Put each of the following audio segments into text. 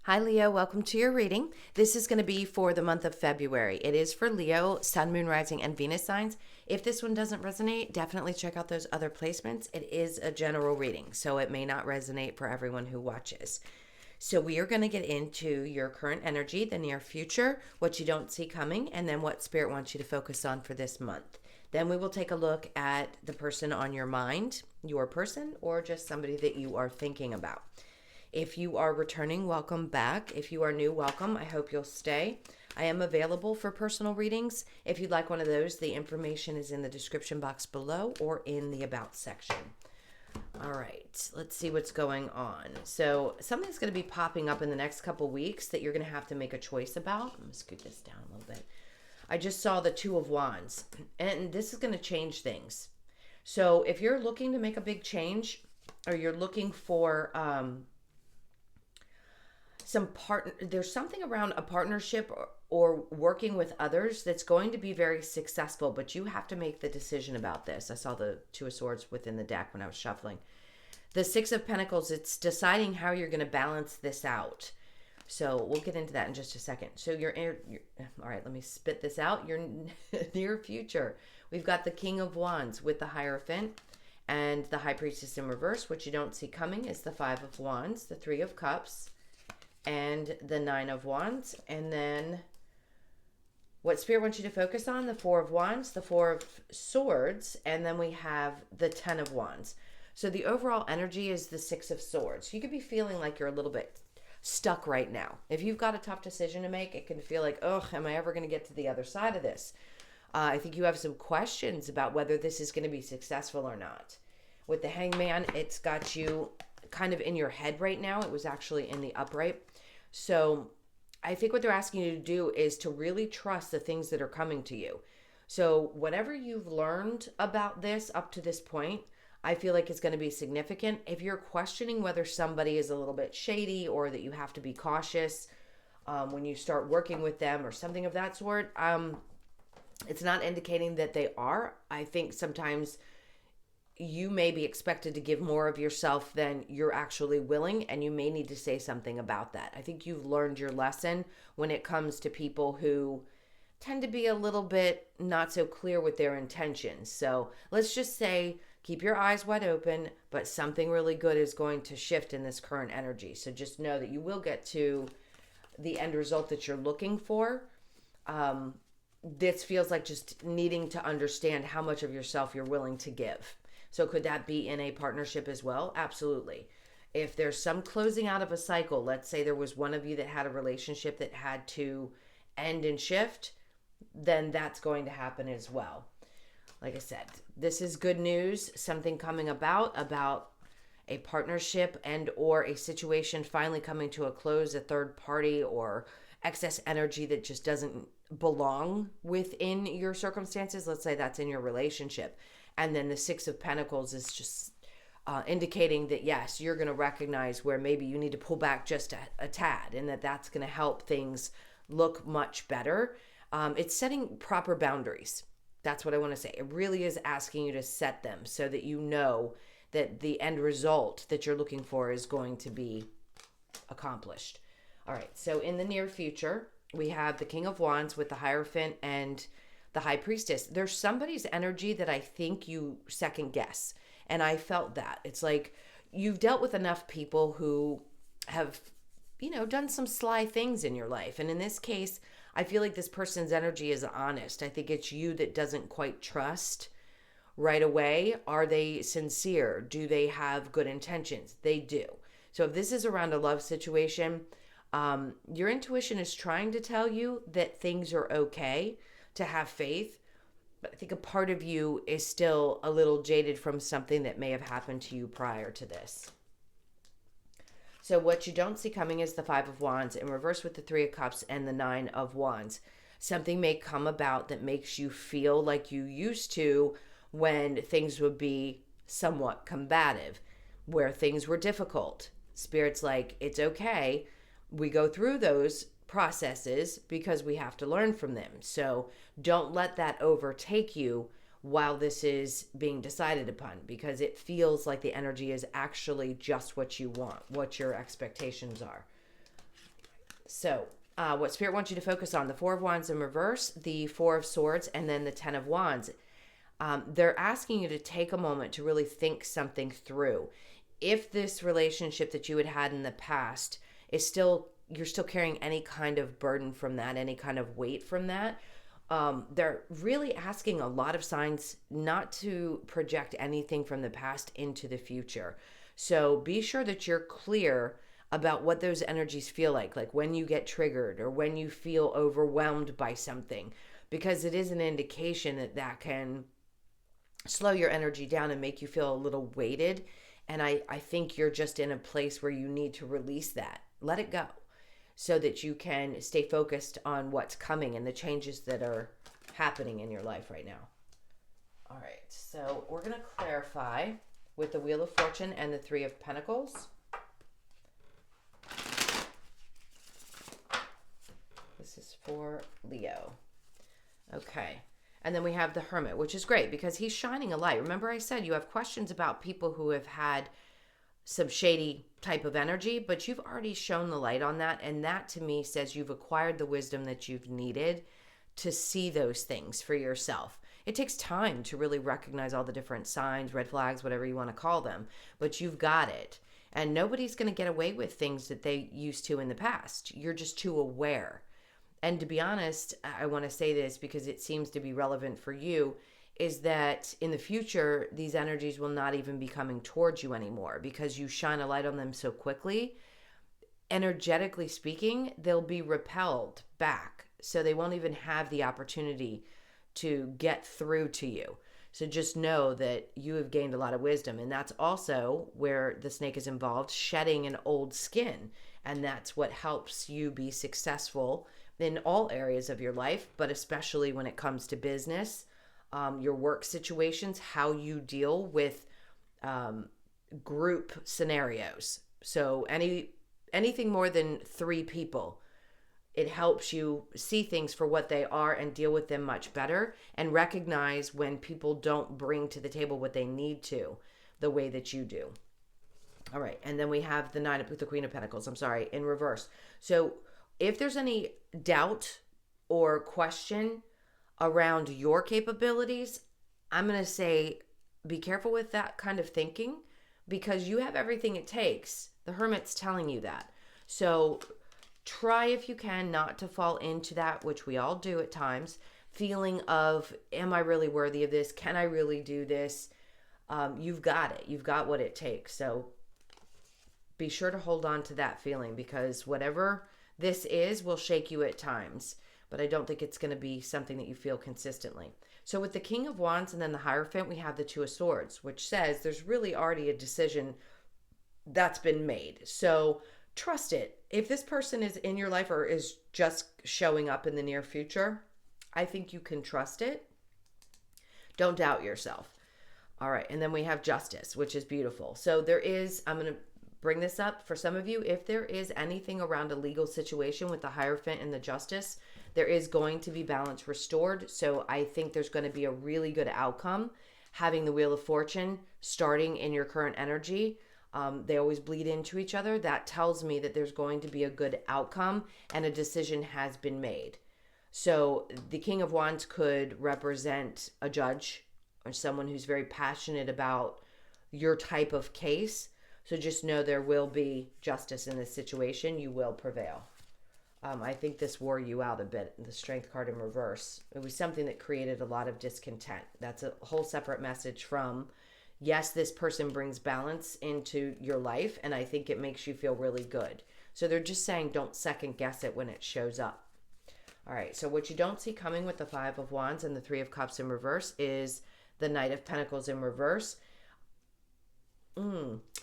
Hi, Leo. Welcome to your reading. This is going to be for the month of February. It is for Leo, Sun, Moon, Rising, and Venus signs. If this one doesn't resonate, definitely check out those other placements. It is a general reading, so it may not resonate for everyone who watches. So we are going to get into your current energy, the near future, what you don't see coming, and then what Spirit wants you to focus on for this month. Then we will take a look at the person on your mind, your person, or just somebody that you are thinking about. If you are returning, welcome back. If you are new, welcome. I hope you'll stay. I am available for personal readings. If you'd like one of those, the information is in the description box below or in the About section. All right, let's see what's going on. So something's going to be popping up in the next couple weeks that you're going to have to make a choice about. I'm going to scoot this down a little bit. I just saw the Two of Wands, and this is going to change things. So if you're looking to make a big change, or you're looking for there's something around a partnership or working with others that's going to be very successful, but you have to make the decision about this. I saw the Two of Swords within the deck when I was shuffling. The Six of Pentacles, it's deciding how you're going to balance this out. So we'll get into that in just a second. So all right, let me spit this out. Your near future. We've got the King of Wands with the Hierophant and the High Priestess in reverse. What you don't see coming is the Five of Wands, the Three of Cups, and the Nine of Wands. And then what Spirit wants you to focus on, the Four of Wands, the Four of Swords, and then we have the Ten of Wands. So the overall energy is the Six of Swords. You could be feeling like you're a little bit stuck right now. If you've got a tough decision to make, it can feel like, oh, am I ever going to get to the other side of this? I think you have some questions about whether this is going to be successful or not. With the Hangman, it's got you kind of in your head right now. It was actually in the upright. So I think what they're asking you to do is to really trust the things that are coming to you. So whatever you've learned about this up to this point, I feel like it's going to be significant. If you're questioning whether somebody is a little bit shady or that you have to be cautious when you start working with them or something of that sort, it's not indicating that they are. I think sometimes you may be expected to give more of yourself than you're actually willing, and you may need to say something about that. I think you've learned your lesson when it comes to people who tend to be a little bit not so clear with their intentions. So let's just say keep your eyes wide open, but something really good is going to shift in this current energy. So just know that you will get to the end result that you're looking for. This feels like just needing to understand how much of yourself you're willing to give. So could that be in a partnership as well? Absolutely. If there's some closing out of a cycle, let's say there was one of you that had a relationship that had to end and shift, then that's going to happen as well. Like I said, this is good news, something coming about a partnership and or a situation finally coming to a close, a third party or excess energy that just doesn't belong within your circumstances. Let's say that's in your relationship. And then the Six of Pentacles is just indicating that, yes, you're going to recognize where maybe you need to pull back just a tad, and that's going to help things look much better. It's setting proper boundaries. That's what I want to say. It really is asking you to set them so that you know that the end result that you're looking for is going to be accomplished. All right, so in the near future, we have the King of Wands with the Hierophant and the High Priestess. There's somebody's energy that I think you second guess. And I felt that. It's like you've dealt with enough people who have, done some sly things in your life. And in this case, I feel like this person's energy is honest. I think it's you that doesn't quite trust right away. Are they sincere? Do they have good intentions? They do. So if this is around a love situation, your intuition is trying to tell you that things are okay, to have faith, but I think a part of you is still a little jaded from something that may have happened to you prior to this. So what you don't see coming is the Five of Wands in reverse with the Three of Cups and the Nine of Wands. Something may come about that makes you feel like you used to when things would be somewhat combative, where things were difficult. Spirit's like, it's okay. We go through those processes because we have to learn from them. So don't let that overtake you while this is being decided upon, because it feels like the energy is actually just what you want, what your expectations are. So, what Spirit wants you to focus on, the Four of Wands in reverse, the Four of Swords, and then the Ten of Wands. They're asking you to take a moment to really think something through. If this relationship that you had in the past is still, you're still carrying any kind of burden from that, any kind of weight from that, they're really asking a lot of signs not to project anything from the past into the future. So be sure that you're clear about what those energies feel like when you get triggered or when you feel overwhelmed by something, because it is an indication that that can slow your energy down and make you feel a little weighted. And I think you're just in a place where you need to release that, let it go, so that you can stay focused on what's coming and the changes that are happening in your life right now. All right, so we're going to clarify with the Wheel of Fortune and the Three of Pentacles. This is for Leo. Okay. And then we have the Hermit, which is great because he's shining a light. Remember I said you have questions about people who have had some shady type of energy, but you've already shown the light on that. And that to me says you've acquired the wisdom that you've needed to see those things for yourself. It takes time to really recognize all the different signs, red flags, whatever you want to call them, but you've got it. And nobody's going to get away with things that they used to in the past. You're just too aware. And to be honest, I want to say this because it seems to be relevant for you, is that in the future, these energies will not even be coming towards you anymore because you shine a light on them so quickly. Energetically speaking, they'll be repelled back. So they won't even have the opportunity to get through to you. So just know that you have gained a lot of wisdom. And that's also where the snake is involved, shedding an old skin. And that's what helps you be successful in all areas of your life, but especially when it comes to business, your work situations, how you deal with group scenarios. So anything more than 3 people, it helps you see things for what they are and deal with them much better and recognize when people don't bring to the table what they need to the way that you do. All right. And then we have the Queen of Pentacles, in reverse. So if there's any doubt or question around your capabilities, I'm going to say be careful with that kind of thinking because you have everything it takes. The Hermit's telling you that. So try if you can not to fall into that, which we all do at times, feeling of, am I really worthy of this? Can I really do this? You've got it. You've got what it takes. So be sure to hold on to that feeling because whatever this will shake you at times, but I don't think it's going to be something that you feel consistently. So with the King of Wands and then the Hierophant, we have the Two of Swords, which says there's really already a decision that's been made. So trust it. If this person is in your life or is just showing up in the near future, I think you can trust it. Don't doubt yourself. All right. And then we have Justice, which is beautiful. So there is, I'm going to bring this up for some of you. If there is anything around a legal situation with the Hierophant and the Justice, there is going to be balance restored. So I think there's going to be a really good outcome having the Wheel of Fortune starting in your current energy. They always bleed into each other. That tells me that there's going to be a good outcome and a decision has been made. So the King of Wands could represent a judge or someone who's very passionate about your type of case. So just know there will be justice in this situation. You will prevail. I think this wore you out a bit, the Strength card in reverse. It was something that created a lot of discontent. That's a whole separate message from, yes, this person brings balance into your life, and I think it makes you feel really good. So they're just saying don't second guess it when it shows up. All right, so what you don't see coming with the Five of Wands and the Three of Cups in reverse is the Knight of Pentacles in reverse.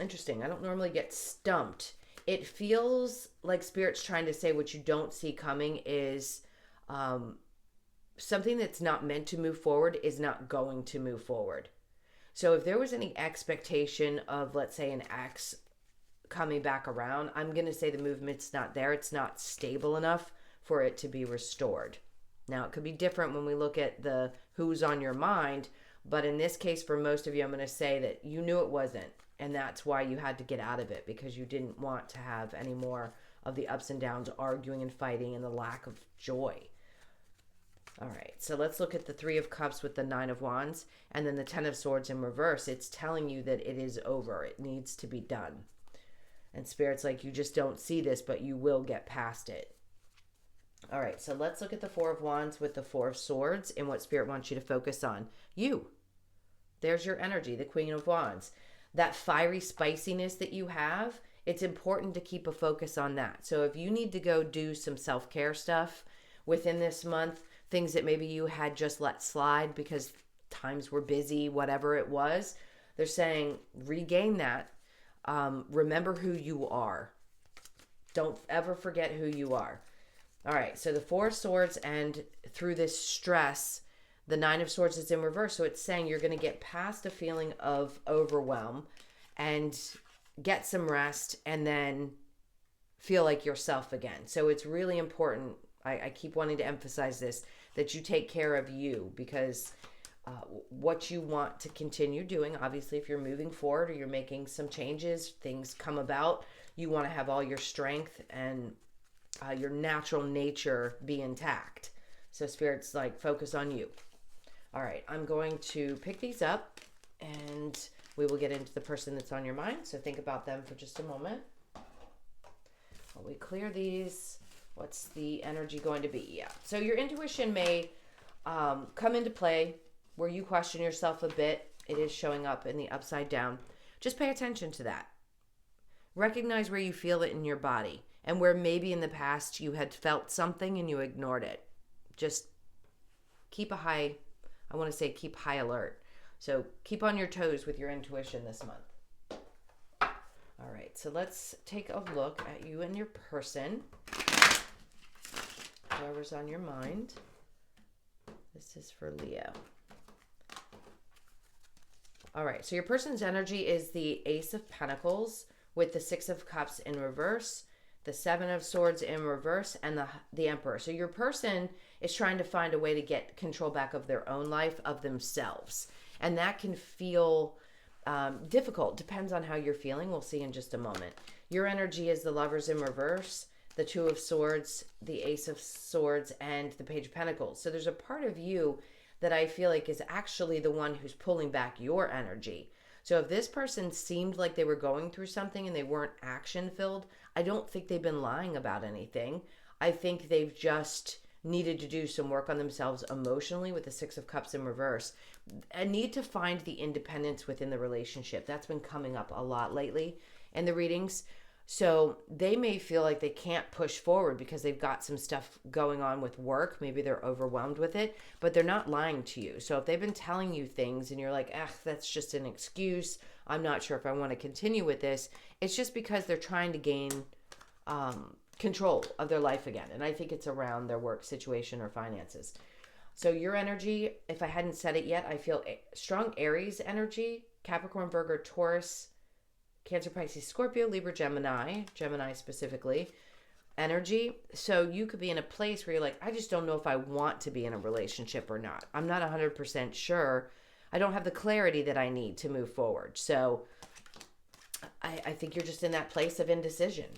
Interesting. I don't normally get stumped. It feels like Spirit's trying to say what you don't see coming is something that's not meant to move forward is not going to move forward. So if there was any expectation of, let's say, an ex coming back around, I'm going to say the movement's not there. It's not stable enough for it to be restored. Now, it could be different when we look at the who's on your mind, but in this case, for most of you, I'm going to say that you knew it wasn't, and that's why you had to get out of it, because you didn't want to have any more of the ups and downs, arguing and fighting, and the lack of joy. All right, so let's look at the Three of Cups with the Nine of Wands and then the Ten of Swords in reverse. It's telling you that it is over. It needs to be done. And Spirit's like, you just don't see this, but you will get past it. All right, so let's look at the Four of Wands with the Four of Swords and what Spirit wants you to focus on. You. There's your energy, the Queen of Wands. That fiery spiciness that you have, it's important to keep a focus on that. So if you need to go do some self-care stuff within this month, things that maybe you had just let slide because times were busy, whatever it was, they're saying regain that. Remember who you are. Don't ever forget who you are. All right, so the Four of Swords, and through this stress, the Nine of Swords is in reverse. So it's saying you're going to get past a feeling of overwhelm and get some rest and then feel like yourself again. So it's really important. I keep wanting to emphasize this, that you take care of you, because what you want to continue doing, obviously, if you're moving forward or you're making some changes, things come about, you want to have all your strength and your natural nature be intact. So Spirit's like, focus on you. All right, I'm going to pick these up and we will get into the person that's on your mind. So think about them for just a moment. While we clear these, what's the energy going to be? Yeah, so your intuition may come into play where you question yourself a bit. It is showing up in the upside down. Just pay attention to that. Recognize where you feel it in your body and where maybe in the past you had felt something and you ignored it. Just keep high alert. So keep on your toes with your intuition this month. All right, so let's take a look at you and your person. Whoever's on your mind. This is for Leo. All right, so your person's energy is the Ace of Pentacles with the Six of Cups in reverse, the Seven of Swords in reverse, and the Emperor. So your person is trying to find a way to get control back of their own life, of themselves. And that can feel difficult. Depends on how you're feeling. We'll see in just a moment. Your energy is the Lovers in reverse, the Two of Swords, the Ace of Swords, and the Page of Pentacles. So there's a part of you that I feel like is actually the one who's pulling back your energy. So if this person seemed like they were going through something and they weren't action-filled, I don't think they've been lying about anything. I think they've just needed to do some work on themselves emotionally with the Six of Cups in reverse. A need to find the independence within the relationship. That's been coming up a lot lately in the readings. So they may feel like they can't push forward because they've got some stuff going on with work. Maybe they're overwhelmed with it, but they're not lying to you. So if they've been telling you things and you're like, that's just an excuse, I'm not sure if I want to continue with this, it's just because they're trying to gain control of their life again. And I think it's around their work situation or finances. So your energy, if I hadn't said it yet, I feel strong Aries energy, Capricorn, Virgo, Taurus, Cancer, Pisces, Scorpio, Libra, Gemini specifically, energy. So you could be in a place where you're like, I just don't know if I want to be in a relationship or not. I'm not 100% sure. I don't have the clarity that I need to move forward. So I think you're just in that place of indecision.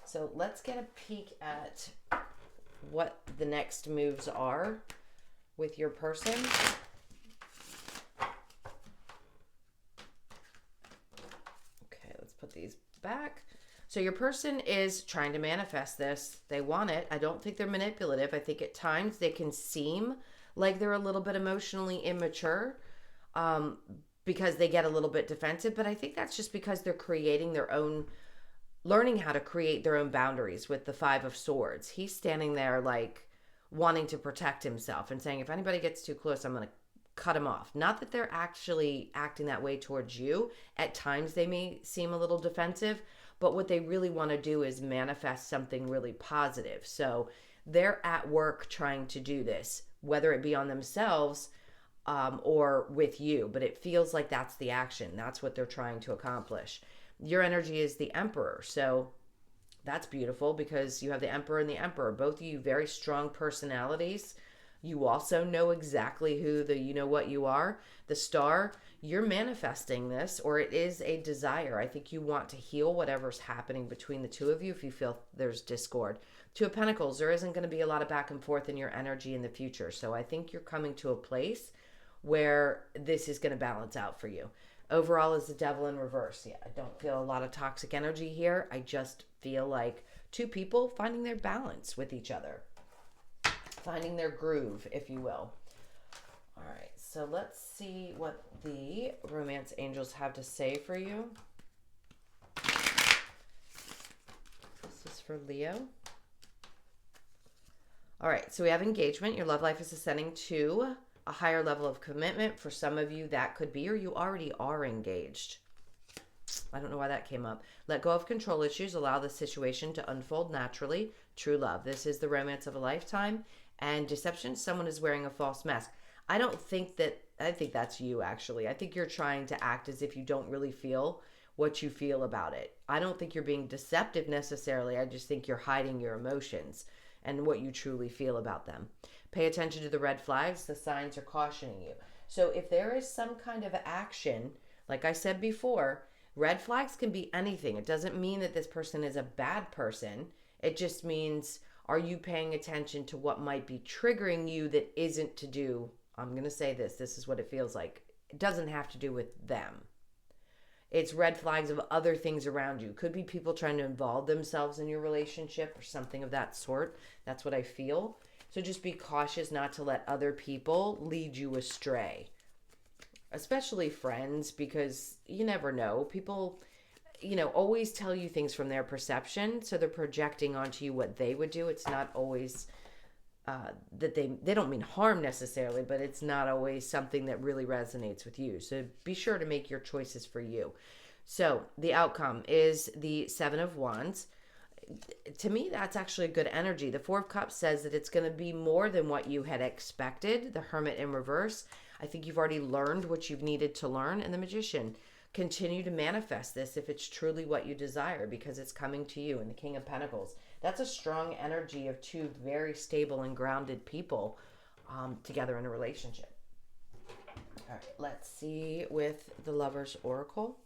So let's get a peek at what the next moves are with your person. Okay, let's put these back. So your person is trying to manifest this. They want it. I don't think they're manipulative. I think at times they can seem like they're a little bit emotionally immature because they get a little bit defensive. But I think that's just because they're creating their own, learning how to create their own boundaries with the Five of Swords. He's standing there like wanting to protect himself and saying, if anybody gets too close, I'm going to cut him off. Not that they're actually acting that way towards you. At times they may seem a little defensive, but what they really want to do is manifest something really positive. So they're at work trying to do this, whether it be on themselves or with you, but it feels like that's the action. That's what they're trying to accomplish. Your energy is the Emperor. So that's beautiful because you have the Emperor and the Emperor, both of you very strong personalities. You also know exactly who the you know what you are. The Star, you're manifesting this, or it is a desire. I think you want to heal whatever's happening between the two of you if you feel there's discord. Two of Pentacles, there isn't going to be a lot of back and forth in your energy in the future. So I think you're coming to a place where this is going to balance out for you. Overall is the Devil in reverse. Yeah, I don't feel a lot of toxic energy here. I just feel like two people finding their balance with each other, finding their groove, if you will. All right, so let's see what the romance angels have to say for you. This is for Leo. All right, so we have engagement. Your love life is ascending to a higher level of commitment. For some of you, that could be, or you already are engaged. I don't know why that came up. Let go of control issues. Allow the situation to unfold naturally. True love. This is the romance of a lifetime. And deception, someone is wearing a false mask. I think that's you, actually. I think you're trying to act as if you don't really feel what you feel about it. I don't think you're being deceptive necessarily. I just think you're hiding your emotions and what you truly feel about them. Pay attention to the red flags. The signs are cautioning you. So if there is some kind of action, like I said before, red flags can be anything. It doesn't mean that this person is a bad person. It just means, are you paying attention to what might be triggering you that isn't to do, I'm going to say this is what it feels like. It doesn't have to do with them. It's red flags of other things around you. Could be people trying to involve themselves in your relationship or something of that sort. That's what I feel. So just be cautious not to let other people lead you astray, especially friends, because you never know. People, always tell you things from their perception, so they're projecting onto you what they would do. It's not always that they don't mean harm necessarily, but it's not always something that really resonates with you. So be sure to make your choices for you. So the outcome is the Seven of Wands. To me, that's actually a good energy. The Four of Cups says that it's going to be more than what you had expected. The Hermit in reverse, I think you've already learned what you've needed to learn. And the Magician, continue to manifest this if it's truly what you desire, because it's coming to you. And the King of Pentacles, that's a strong energy of two very stable and grounded people together in a relationship. All right, let's see with the Lover's Oracle.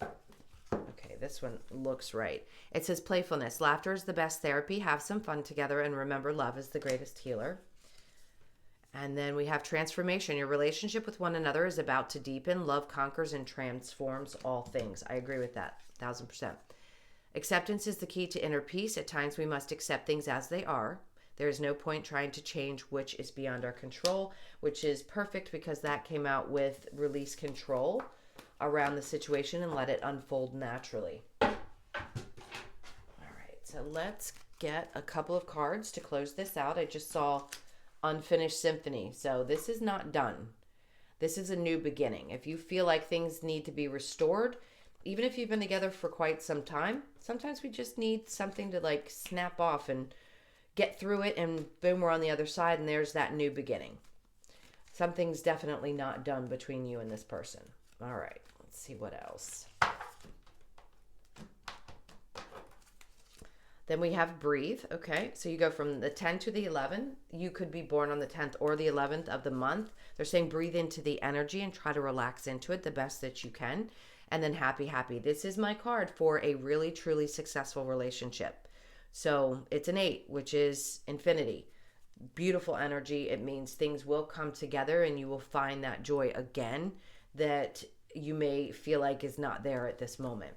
Okay, this one looks right. It says playfulness. Laughter is the best therapy. Have some fun together, and remember, love is the greatest healer. And then we have transformation. Your relationship with one another is about to deepen. Love conquers and transforms all things. I agree with that, 1000%. Acceptance is the key to inner peace. At times we must accept things as they are. There is no point trying to change which is beyond our control, which is perfect because that came out with release control around the situation and let it unfold naturally. All right, so let's get a couple of cards to close this out. I just saw Unfinished Symphony. So this is not done. This is a new beginning. If you feel like things need to be restored, even if you've been together for quite some time, sometimes we just need something to like snap off and get through it, and boom, we're on the other side, and there's that new beginning. Something's definitely not done between you and this person. All right, let's see what else. Then we have breathe. Okay, so you go from the 10 to the 11. You could be born on the 10th or the 11th of the month. They're saying breathe into the energy and try to relax into it the best that you can. And then happy, happy. This is my card for a really, truly successful relationship. So it's an 8, which is infinity. Beautiful energy. It means things will come together and you will find that joy again that you may feel like is not there at this moment.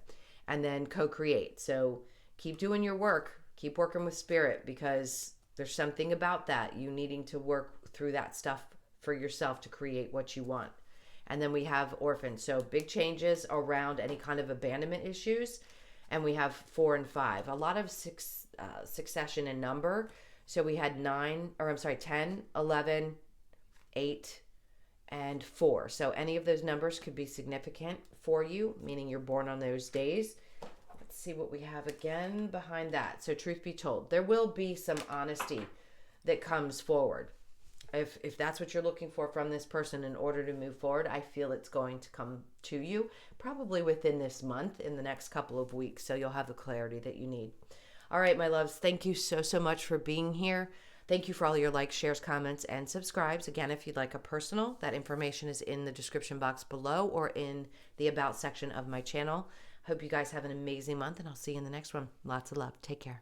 And then co-create. So keep doing your work. Keep working with spirit, because there's something about that. You needing to work through that stuff for yourself to create what you want. And then we have orphan. So big changes around any kind of abandonment issues. And we have 4 and 5. A lot of succession in number. So we had 10, 11, 8, and 4. So any of those numbers could be significant for you, meaning you're born on those days. Let's see what we have again behind that. So truth be told, there will be some honesty that comes forward. If that's what you're looking for from this person in order to move forward, I feel it's going to come to you probably within this month, in the next couple of weeks. So you'll have the clarity that you need. All right, my loves, thank you so much for being here. Thank you for all your likes, shares, comments, and subscribes. Again, if you'd like a personal, that information is in the description box below or in the About section of my channel. Hope you guys have an amazing month, and I'll see you in the next one. Lots of love. Take care.